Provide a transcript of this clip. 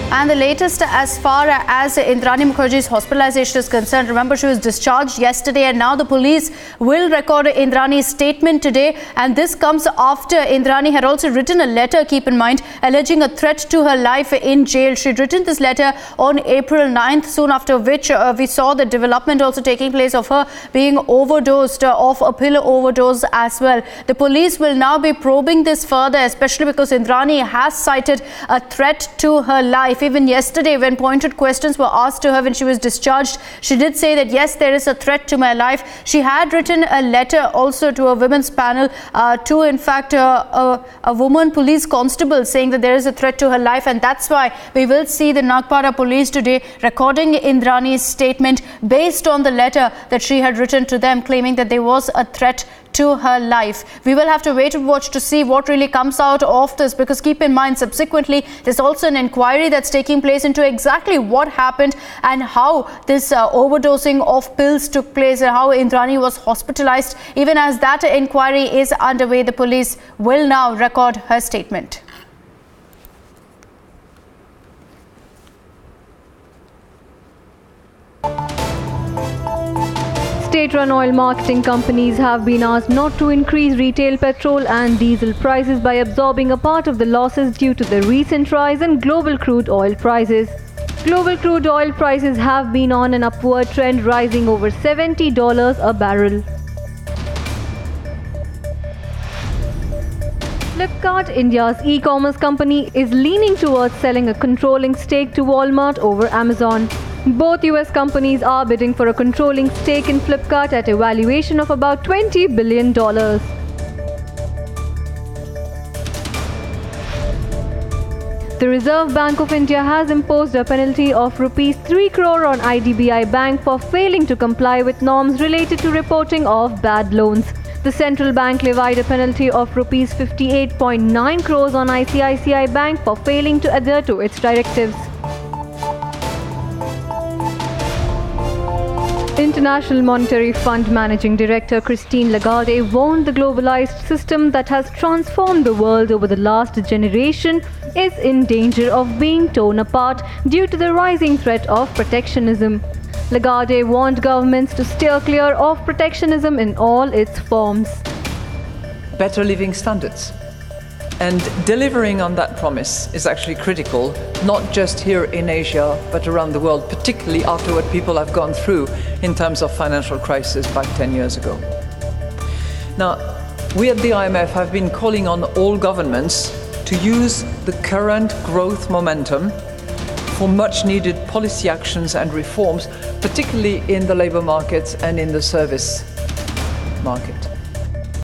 And the latest as far as Indrani Mukherjee's hospitalization is concerned, remember she was discharged yesterday and now the police will record Indrani's statement today. And this comes after Indrani had also written a letter, keep in mind, alleging a threat to her life in jail. She'd written this letter on April 9th, soon after which we saw the development also taking place of her being overdosed of a pill overdose as well. The police will now be probing this further, especially because Indrani has cited a threat to her life. Even yesterday, when pointed questions were asked to her when she was discharged, she did say that yes, there is a threat to my life. She had written a letter also to a women's panel, to in fact a woman police constable, saying that there is a threat to her life, and that's why we will see the Nagpara police today recording Indrani's statement based on the letter that she had written to them, claiming that there was a threat to her life. We will have to wait and watch to see what really comes out of this, because keep in mind, subsequently there's also an inquiry that's taking place into exactly what happened and how this overdosing of pills took place and how Indrani was hospitalized. Even as that inquiry is underway, the police will now record her statement. State-run oil marketing companies have been asked not to increase retail petrol and diesel prices by absorbing a part of the losses due to the recent rise in global crude oil prices. Global crude oil prices have been on an upward trend, rising over $70 a barrel. Flipkart, India's e-commerce company, is leaning towards selling a controlling stake to Walmart over Amazon. Both US companies are bidding for a controlling stake in Flipkart at a valuation of about $20 billion. The Reserve Bank of India has imposed a penalty of Rs 3 crore on IDBI Bank for failing to comply with norms related to reporting of bad loans. The central bank levied a penalty of Rs 58.9 crores on ICICI Bank for failing to adhere to its directives. International Monetary Fund Managing Director Christine Lagarde warned the globalized system that has transformed the world over the last generation is in danger of being torn apart due to the rising threat of protectionism. Lagarde warned governments to steer clear of protectionism in all its forms. Better living standards. And delivering on that promise is actually critical, not just here in Asia, but around the world, particularly after what people have gone through in terms of financial crisis back 10 years ago. Now, we at the IMF have been calling on all governments to use the current growth momentum for much needed policy actions and reforms, particularly in the labour markets and in the service market.